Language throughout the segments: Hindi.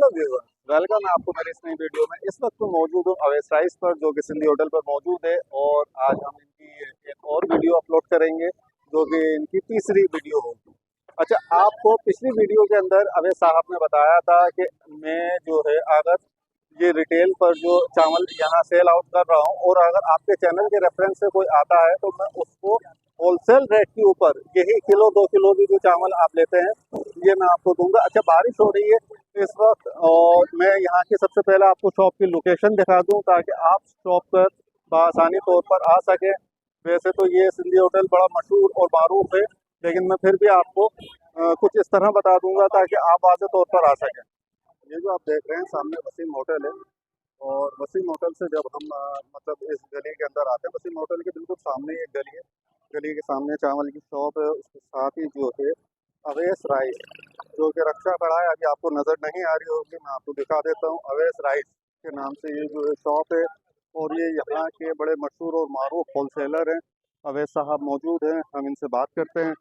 हेलो व्यूअर, वेलकम है आपको मेरी इस नई वीडियो में। इस वक्त मैं मौजूद हूँ अवेस राइस पर, जो कि सिंधी होटल पर मौजूद है। और आज हम इनकी एक और वीडियो अपलोड करेंगे, जो कि इनकी तीसरी वीडियो होगी। अच्छा, आपको पिछली वीडियो के अंदर अवेस साहब ने बताया था कि मैं जो है अगर ये रिटेल पर जो चावल यहाँ सेल आउट कर रहा हूँ, और अगर आपके चैनल के रेफरेंस से कोई आता है तो मैं उसको होलसेल रेट के ऊपर यही किलो 2 किलो भी जो चावल आप लेते हैं ये मैं आपको दूंगा। अच्छा, बारिश हो रही है इस वक्त, और मैं यहाँ की सबसे पहले आपको शॉप की लोकेशन दिखा दूं ताकि आप शॉप पर आसानी तौर पर आ सकें। वैसे तो ये सिंधी होटल बड़ा मशहूर और मारूफ है, लेकिन मैं फिर भी आपको कुछ इस तरह बता दूंगा ताकि आप वाज़ेह तौर पर आ सकें। ये जो आप देख रहे हैं सामने वसीम होटल है, और वसीम होटल से जब हम मतलब इस गली के अंदर आते हैं, वसीम होटल के बिल्कुल सामने एक गली है। गली के सामने चावल की शॉप है, उसके साथ ही जो है अवेस राइस, जो कि रक्षा खड़ा है, अभी आपको नज़र नहीं आ रही होगी, मैं आपको दिखा देता हूँ। अवेस राइस के नाम से ये जो है शॉप है, और ये यहाँ के बड़े मशहूर और मारूफ होलसेलर हैं। अवेस साहब मौजूद हैं, हम इनसे बात करते हैं।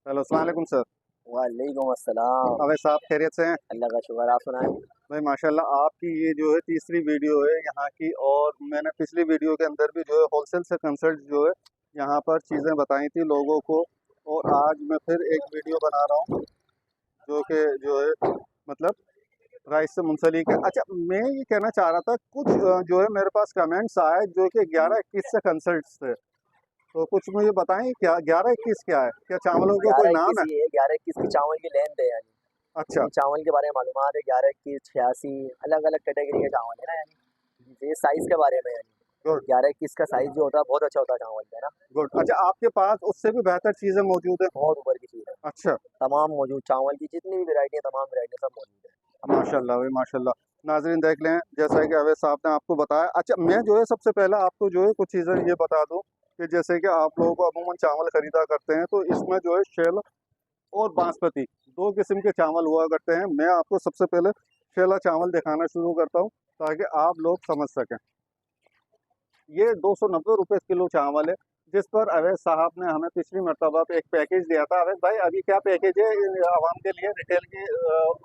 हेलो, अस्सलाम वालेकुम सर। वालेकुम अस्सलाम। अवेस साहब खैरियत से हैं? अल्लाह का शुक्र, आप सुनाएं। भाई माशाल्लाह, आपकी ये जो है तीसरी वीडियो है यहाँ की, और मैंने पिछली वीडियो के अंदर भी जो है होलसेल से कंसल्ट जो है यहाँ पर चीज़ें बताई थी लोगों को, और आज मैं फिर एक वीडियो बना रहा हूँ जो कि जो है मतलब राइस से मुंसलिक है। अच्छा, मैं ये कहना चाह रहा था, कुछ जो है मेरे पास कमेंट्स आए जो कि 11-21 से कंसल्ट थे, तो कुछ मुझे बताएं क्या 11-21 क्या है? क्या चावलों का कोई ग्यारह नाम इक्कीस है? ये 11-21 की चावल की लेंथ है, यानी अच्छा। इन चावल के बारे में मालूमात है। 11-21, 86 अलग अलग कैटेगरी के चावल है ना, यानी ये साइज के बारे में, यानी गुड 11-21 का साइज जो होता है बहुत अच्छा होता है चावल का, है ना। गुड। अच्छा, आपके पास उससे भी बेहतर चीज़ें मौजूद है? बहुत ऊपर की चीज़ है, अच्छा, तमाम मौजूद चावल की जितनी भी वैरायटी है, तमाम वैरायटी सब मौजूद है। माशाल्लाह भाई माशाल्लाह। नाजरीन देख लें, जैसा कि अवैध साहब ने आपको बताया। अच्छा, मैं जो है सबसे पहले आपको जो है कुछ चीज़ें ये बता दूं कि जैसे कि आप लोगों को अमूमन चावल खरीदा करते हैं, तो इसमें जो है शेल और बासमती दो किस्म के चावल हुआ करते हैं। मैं आपको सबसे पहले शेला चावल दिखाना शुरू करता हूँ ताकि आप लोग समझ सकें। ये 290 रुपये किलो चावल है, जिस पर अवैध साहब ने हमें पिछली मरतबा पे एक पैकेज दिया था। अवैध भाई, अभी क्या पैकेज है आवाम के लिए, रिटेल के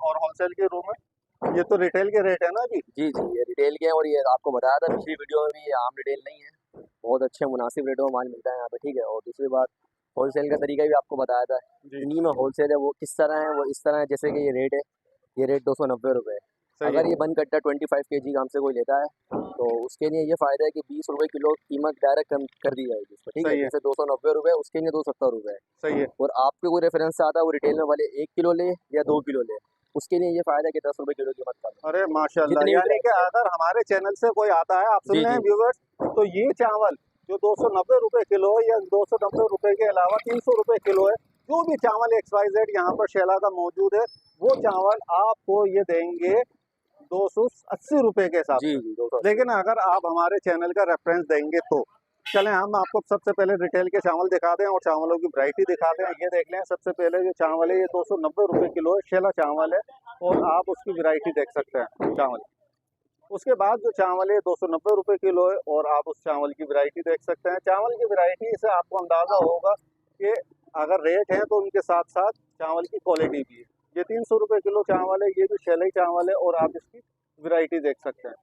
और होलसेल के रूम में? ये तो रिटेल के रेट है ना अभी? जी जी, ये रिटेल के हैं, और ये आपको बताया था पिछली वीडियो में भी, ये आम रिटेल नहीं है। बहुत अच्छे मुनासिब रेटों में माल मिलता है यहाँ पे, ठीक है। और दूसरी बात, होलसेल का तरीका भी आपको बताया था। जी, इन्हीं में होलसेल है, वो किस तरह है, वो इस तरह है जैसे कि ये रेट है, ये रेट 290 रुपये। सही अगर है। ये बंद कट्टा 25 kg का हमसे कोई लेता है, तो उसके लिए ये फ़ायदा है कि 20 रुपये किलो कीमत डायरेक्ट कम कर दी जाएगी इसको, ठीक है। सही है। जैसे 290 रुपये, उसके लिए 270 रुपये। सही है। और आपके कोई रेफरेंस से आता है, वो रिटेल में वाले 1 किलो ले या 2 किलो ले, उसके लिए ये फ़ायदा है कि 10 रुपये किलो कीमत कम है, अरे माशाल्लाह, जितनी भी यानी कि वैरायटी है। अगर हमारे चैनल से कोई आता है, आप सुन जी रहे हैं जी व्यूवर्स, तो ये चावल जो 290 रुपये किलो है, या 290 रुपये के अलावा 300 रुपये किलो है, जो भी चावल XYZ यहाँ पर शेला का मौजूद है, वो चावल आपको ये देंगे 280 रुपये के हिसाब जी से। जी, 280। लेकिन अगर आप हमारे चैनल का रेफरेंस देंगे तो चलें, हम आपको सबसे पहले रिटेल के चावल दिखाते हैं और चावलों की वैरायटी दिखाते हैं। ये देख लें, सबसे पहले जो चावल है ये 290 रुपये किलो है, शेला चावल है, और आप उसकी वैरायटी देख सकते हैं चावल। उसके बाद जो चावल है 290 रुपये किलो है, और आप उस चावल की वैरायटी देख सकते हैं। चावल की वैरायटी से आपको अंदाज़ा होगा कि अगर रेट है तो उनके साथ साथ चावल की क्वालिटी भी है। ये 300 रुपये किलो चावल है, ये भी शेलई चावल है, और आप इसकी वैरायटी देख सकते हैं।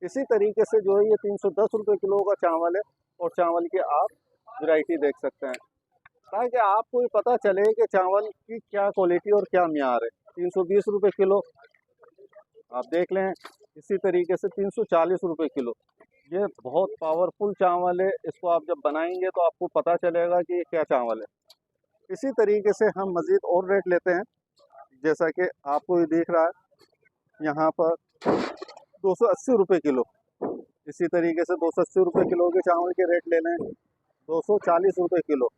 इसी तरीके से जो है ये 310 रुपये किलो का चावल है, और चावल की आप वैरायटी देख सकते हैं, ताकि आपको ये पता चले कि चावल की क्या क्वालिटी और क्या म्यार है। 320 रुपये किलो आप देख लें। इसी तरीके से 340 रुपये किलो, ये बहुत पावरफुल चावल है। इसको आप जब बनाएंगे तो आपको पता चलेगा कि ये क्या चावल है। इसी तरीके से हम मज़ीद और रेट लेते हैं, जैसा कि आपको ये दिख रहा है यहाँ पर 280 रुपये किलो। इसी तरीके से 280 रुपये किलो के चावल के रेट ले लें, 240 रुपये किलो।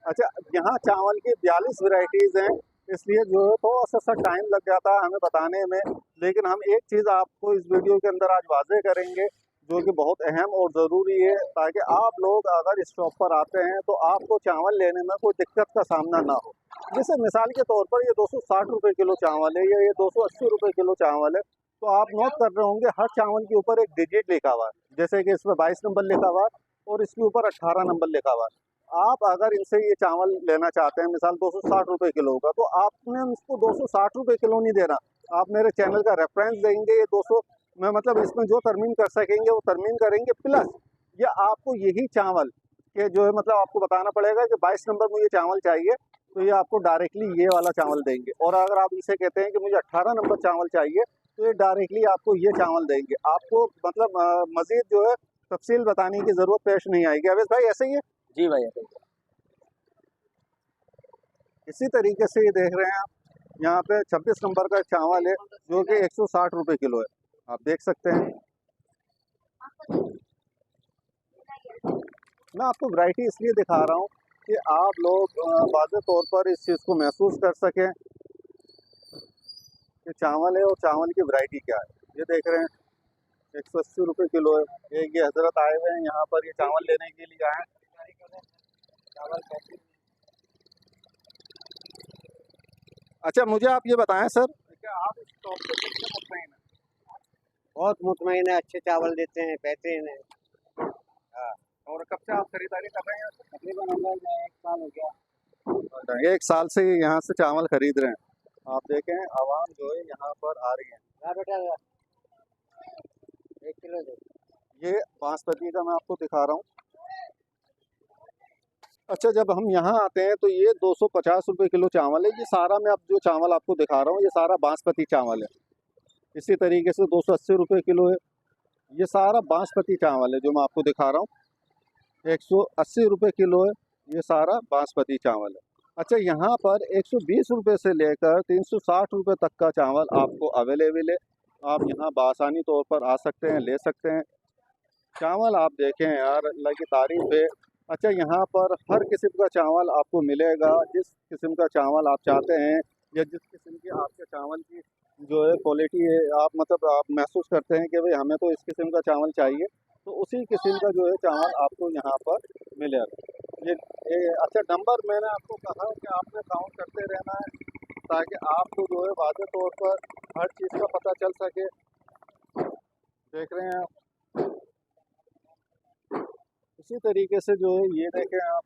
अच्छा, यहाँ चावल की 42 वैरायटीज़ हैं, इसलिए जो है थोड़ा सा टाइम लग जाता है हमें बताने में। लेकिन हम एक चीज़ आपको इस वीडियो के अंदर आज वाज़ेह करेंगे, जो कि बहुत अहम और ज़रूरी है, ताकि आप लोग अगर इस शॉप पर आते हैं तो आपको चावल लेने में कोई दिक्कत का सामना ना हो। जैसे मिसाल के तौर पर ये 260 रुपये किलो चावल है, या ये 280 रुपये किलो चावल है, तो आप नोट कर रहे होंगे हर चावल के ऊपर एक डिजिट लिखा हुआ है। जैसे कि इसमें 22 नंबर लिखा हुआ है, और इसके ऊपर 18 नंबर लिखा हुआ है। आप अगर इनसे ये चावल लेना चाहते हैं, मिसाल 260 रुपये किलो का, तो आपने उसको 260 रुपये किलो नहीं देना। आप मेरे चैनल का रेफरेंस देंगे, ये 200 में मतलब इसमें जो तरमीम कर सकेंगे वो तरमीम करेंगे, प्लस ये आपको यही चावल के जो है मतलब आपको बताना पड़ेगा कि 22 नंबर मुझे चावल चाहिए, तो ये आपको डायरेक्टली ये वाला चावल देंगे। और अगर आप इसे कहते हैं कि मुझे 18 नंबर चावल चाहिए, तो ये डायरेक्टली आपको ये चावल देंगे। आपको मतलब मज़ीद जो है तफसील बताने की ज़रूरत पेश नहीं आएगी। अवैस भाई ऐसे ही है? जी भाई ऐसे ही है। इसी तरीके से ये देख रहे हैं आप, यहाँ पे 26 नंबर का चावल है जो कि 160 रुपये किलो है, आप देख सकते हैं। मैं आपको वैरायटी इसलिए दिखा रहा हूँ कि आप लोग वाज़े तौर पर इस चीज़ को महसूस कर सकें कि चावल है और चावल की वैरायटी क्या है। ये देख रहे हैं 180 रुपये किलो है। एक ये हजरत आए हुए हैं यहाँ पर, ये चावल लेने के लिए आए हैं। अच्छा, मुझे आप ये बताएं सर, क्या आप इस शॉप से कितने मुतमईन हैं? बहुत मुतमईन है, अच्छे चावल देते हैं, बेहतरीन है। हाँ, और कब से आप खरीदारी कर रहे हैं? तकरीबन हम लोग 1 साल हो गया। 1 साल से यहाँ से चावल खरीद रहे हैं। आप देखें आवाम जो है यहाँ पर आ रही है। ला बेटा ला, 1 किलो दे। ये बासमती का मैं आपको दिखा रहा हूँ। अच्छा, जब हम यहाँ आते हैं तो ये 250 रुपये किलो चावल है। ये सारा मैं अब जो चावल आपको दिखा रहा हूँ ये सारा बासमती चावल है। इसी तरीके से 280 रुपये किलो है। ये सारा बासमती चावल है जो मैं आपको दिखा रहा हूँ। 180 रुपये किलो है, ये सारा बासमती चावल है। अच्छा, यहाँ पर 120 रुपये से लेकर 360 रुपये तक का चावल आपको अवेलेबल है। आप यहाँ बासानी तौर पर आ सकते हैं, ले सकते हैं। चावल आप देखें यार, अल्लाह की तारीफ़ है। अच्छा, यहाँ पर हर किस्म का चावल आपको मिलेगा। जिस किस्म का चावल आप चाहते हैं या जिस किस्म की आपके चावल की जो है क्वालिटी है, आप मतलब आप महसूस करते हैं कि भाई हमें तो इस किस्म का चावल चाहिए, तो उसी किस्म का जो है चावल आपको यहाँ पर मिलेगा। ये अच्छा, नंबर मैंने आपको कहा कि आपने काउंट करते रहना है ताकि आपको जो है वाज़ेह तौर पर हर चीज़ का पता चल सके। देख रहे हैं आप, इसी तरीके से जो है ये देखें आप,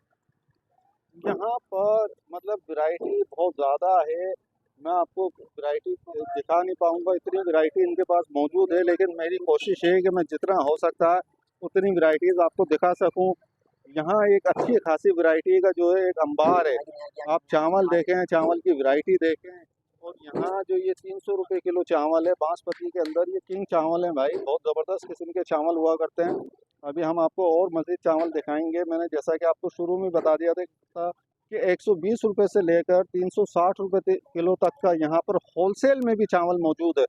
यहाँ पर मतलब वैरायटी बहुत ज़्यादा है। मैं आपको वैरायटी दिखा नहीं पाऊँगा, इतनी वैरायटी इनके पास मौजूद है, लेकिन मेरी कोशिश है कि मैं जितना हो सकता है उतनी वैरायटीज़ आपको दिखा सकूँ। यहाँ एक अच्छी खासी वैरायटी का जो है एक अंबार है। आप चावल देखें, चावल की वैरायटी देखें। और यहाँ जो ये 300 रुपये किलो चावल है बासमती के अंदर, ये किंग चावल है भाई, बहुत ज़बरदस्त किस्म के चावल हुआ करते हैं। अभी हम आपको और मज़ीद चावल दिखाएंगे। मैंने जैसा कि आपको शुरू में बता दिया था कि 120 रुपये से लेकर 360 रुपये किलो तक का यहाँ पर होलसेल में भी चावल मौजूद है।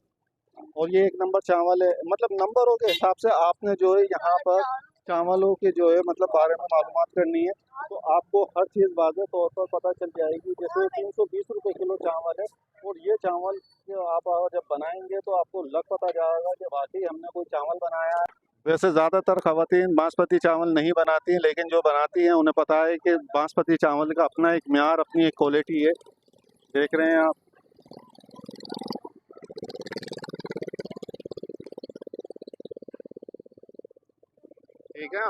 और ये 1 नंबर चावल है। मतलब नंबरों के हिसाब से आपने जो है यहाँ पर चावलों के जो है मतलब बारे में मालूमात करनी है, तो आपको हर चीज़ वाज़ेह तौर पर पता चल जाएगी। जैसे 320 रुपये किलो चावल है, और ये चावल जो आप जब बनाएंगे तो आपको लग पता जाएगा कि वाकई हमने कोई चावल बनाया है। वैसे ज़्यादातर ख़वातीन बासमती चावल नहीं बनाती हैं, लेकिन जो बनाती हैं उन्हें पता है कि बासमती चावल का अपना एक म्यार, अपनी एक क्वालिटी है। देख रहे हैं आप, ठीक है।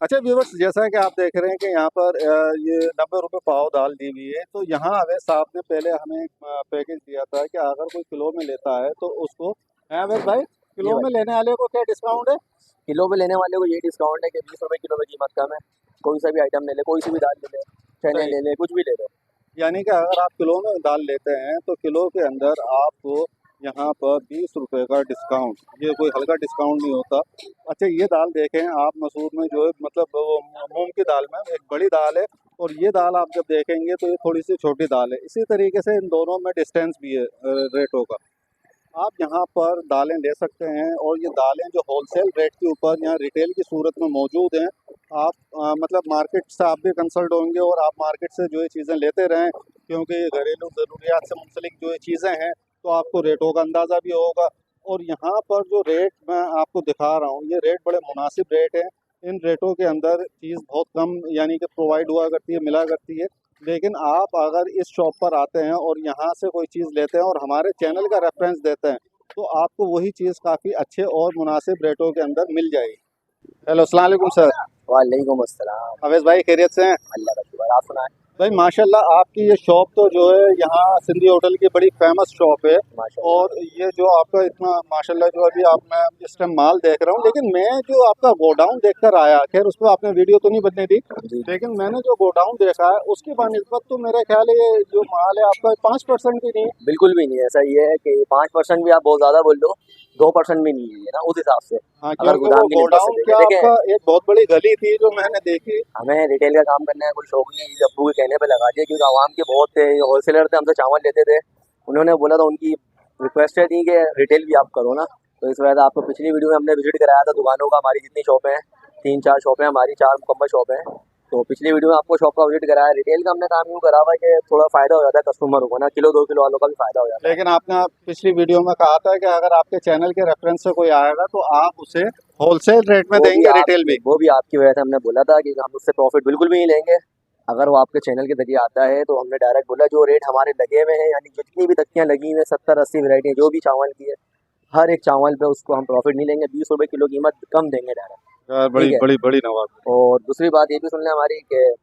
अच्छा व्यूअर्स, जैसा कि आप देख रहे हैं कि यहाँ पर ये 90 रुपये पाव दाल दी हुई है। तो यहाँ अवैस साहब ने पहले हमें पैकेज दिया था कि अगर कोई किलो में लेता है तो उसको, अवैस भाई, किलो में लेने वाले को क्या डिस्काउंट है? किलो में लेने वाले को ये डिस्काउंट है कि 20 रुपये किलो में कीमत कम है। कोई सा भी आइटम ले ले, कोई सी भी दाल ले ले, चने सही। ले ले, कुछ भी ले ले। यानी कि अगर आप किलो में दाल लेते हैं तो किलो के अंदर आपको यहाँ पर 20 रुपये का डिस्काउंट, ये कोई हल्का डिस्काउंट नहीं होता। अच्छा, ये दाल देखें आप, मसूर में जो है मतलब वो मूंग की दाल में एक बड़ी दाल है, और ये दाल आप जब देखेंगे तो ये थोड़ी सी छोटी दाल है। इसी तरीके से इन दोनों में डिस्टेंस भी है रेटों का। आप यहाँ पर दालें ले सकते हैं, और ये दालें जो होलसेल रेट के ऊपर यहाँ रिटेल की सूरत में मौजूद हैं। आप मतलब मार्केट से आप भी कंसल्ट होंगे, और आप मार्केट से जो है चीज़ें लेते रहें, क्योंकि घरेलू ज़रूरियात से मुंसलिक जो है चीज़ें हैं, तो आपको रेटों का अंदाज़ा भी होगा। और यहाँ पर जो रेट मैं आपको दिखा रहा हूँ, ये रेट बड़े मुनासिब रेट हैं। इन रेटों के अंदर चीज़ बहुत कम यानी कि प्रोवाइड हुआ करती है, मिला करती है। लेकिन आप अगर इस शॉप पर आते हैं और यहाँ से कोई चीज़ लेते हैं और हमारे चैनल का रेफरेंस देते हैं, तो आपको वही चीज़ काफ़ी अच्छे और मुनासिब रेटों के अंदर मिल जाएगी। हेलो अस्सलाम वालेकुम सर। वालेकुम अस्सलाम। अवैस भाई खैरियत से हैं? अल्लाह का शुक्र, आप सुनाएं। भाई माशाल्लाह आपकी ये शॉप तो जो है यहाँ सिंधी होटल की बड़ी फेमस शॉप है। माशाल्लाह। और ये जो आपका इतना माशाल्लाह जो अभी आप मैं इस टाइम माल देख रहा हूँ, लेकिन मैं जो आपका गोडाउन देखकर आया, खैर उस पर आपने वीडियो तो नहीं बनने दी, जी लेकिन मैंने जो गोडाउन देखा है उसकी बनस्बत तो मेरे ख्याल है ये जो माल है आपका 5% भी नहीं है। बिल्कुल भी नहीं है। ऐसा ये है कि 5% भी आप बहुत ज़्यादा बोल लो, 2% भी नहीं है ये ना उस हिसाब से। हाँ, अगर क्योंकि वो गोदाम की निस्बत से गोडाउन क्या देखें, आपका देखें एक बहुत बड़ी गली थी जो मैंने देखी। हमें रिटेल का काम करने का कोई शौक नहीं है, ये अब्बू के कहने पे लगा दिया क्योंकि आवाम के बहुत थे, होलसेलर थे, हमसे चावल लेते थे। उन्होंने बोला था, उनकी रिक्वेस्ट थी कि रिटेल भी आप करो ना, तो इस वजह से आपको पिछली वीडियो में हमने विजिट कराया था दुकानों का, हमारी जितनी शॉपें हैं, 3-4 शॉपें हमारी, 4 मुकम्मल शॉपें हैं। तो पिछली वीडियो में आपको शॉप का विजिट कराया। रिटेल का हमने काम यूँ करा हुआ है कि थोड़ा फ़ायदा हो जाता है कस्टमरों को ना, किलो 2 किलो वालों का भी फ़ायदा हो जाता है। लेकिन आपने पिछली वीडियो में कहा था कि अगर आपके चैनल के रेफरेंस से कोई आएगा तो आप उसे होलसेल रेट में देंगे, रिटेल भी। वो भी आपकी वजह से हमने बोला था कि हम उससे प्रॉफिट बिल्कुल भी नहीं लेंगे। अगर वो आपके चैनल के जरिए आता है तो हमने डायरेक्ट बोला जो रेट हमारे लगे हुए हैं, यानी जितनी भी तक्कियाँ लगी हुई हैं, 70-80 वैरायटी जो भी चावल की है, हर एक चावल पे उसको हम प्रॉफिट नहीं लेंगे, 20 रुपये किलो कीमत कम देंगे डायरेक्ट। यार बड़ी ठीक है। बड़ी बड़ी नवाज। और दूसरी बात ये भी सुन लें हमारी कि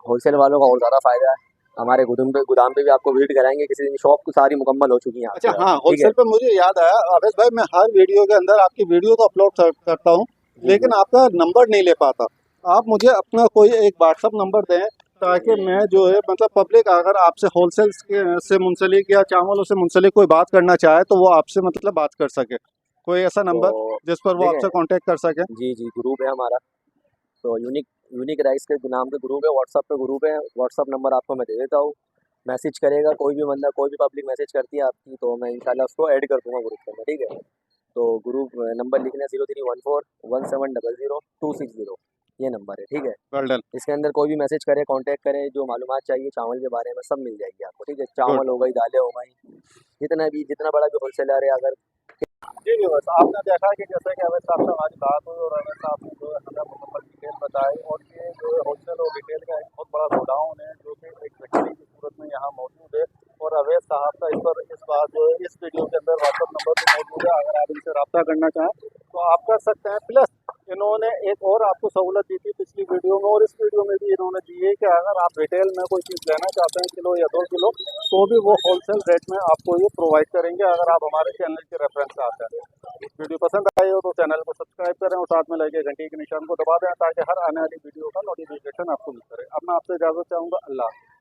होलसेल वालों का और ज़्यादा फ़ायदा है। हमारे गोदाम पे भी आपको विजिट कराएंगे किसी दिन, शॉप तो सारी मुकम्मल हो चुकी है आपकी अच्छा तरफ। हाँ, ठीक है। होलसेल पे मुझे याद आया अवैस भाई, मैं हर वीडियो के अंदर आपकी वीडियो तो अपलोड करता हूँ, जी जी। लेकिन आपका नंबर नहीं ले पाता। आप मुझे अपना कोई एक व्हाट्सअप नंबर दें ताकि मैं जो है मतलब पब्लिक अगर आपसे होलसेल से मुंसलिक या चावलों से मुंसलिक कोई बात करना चाहे तो वो आपसे मतलब बात कर सके। कोई ऐसा तो नंबर जिस पर वो आपसे देखें, कांटेक्ट कर सके। जी जी, ग्रुप है हमारा, तो यूनिक यूनिक राइस के नाम पे ग्रुप है, व्हाट्सअप पे ग्रुप है। व्हाट्सअप नंबर आपको मैं दे देता हूँ, मैसेज करेगा कोई भी बंदा, कोई भी पब्लिक मैसेज करती है आपकी, तो मैं इंशाल्लाह उसको ऐड कर दूंगा ग्रुप में, ठीक है। तो ग्रुप नंबर लिखना 031417000260, ये नंबर है, ठीक है। Well done. इसके अंदर कोई भी मैसेज करे, कांटेक्ट करे, जो मालूमात चाहिए चावल के बारे में सब मिल जाएगी आपको, ठीक है। गुड। चावल हो गई, दालें हो गई, जितना बड़ा भी होलसेलर है अगर। जी व्यूअर्स, आपने देखा कि जैसे कि अवैस साहब से हमारी बात हुई और अवैस साहब ने जो है हमें मुकम्मल डिटेल बताई, और ये जो है होलसेल और रिटेल का एक बहुत बड़ा गोडाउन है जो कि एक फैक्ट्री की सूरत में यहाँ मौजूद है। और अवैस साहब का इस बार जो है इस वीडियो के अंदर व्हाट्सअप नंबर भी मौजूद है, अगर आप इनसे रब्ता करना चाहें तो आप कर सकते हैं। प्लस इन्होंने एक और आपको सहूलत दी थी पिछली वीडियो में, और इस वीडियो में भी इन्होंने दी है कि अगर आप रिटेल में कोई चीज़ लेना चाहते हैं किलो या 2 किलो, तो भी वो होलसेल रेट में आपको ये प्रोवाइड करेंगे अगर आप हमारे चैनल के रेफरेंस से आते हैं। वीडियो पसंद आई हो तो चैनल को सब्सक्राइब करें और साथ में लगे घंटी के निशान को दबा दें ताकि हर आने वाली वीडियो का नोटिफिकेशन आपको मिलता रहे। अब मैं आपसे इजाज़त चाहूँगा। अल्लाह हाफ़िज़।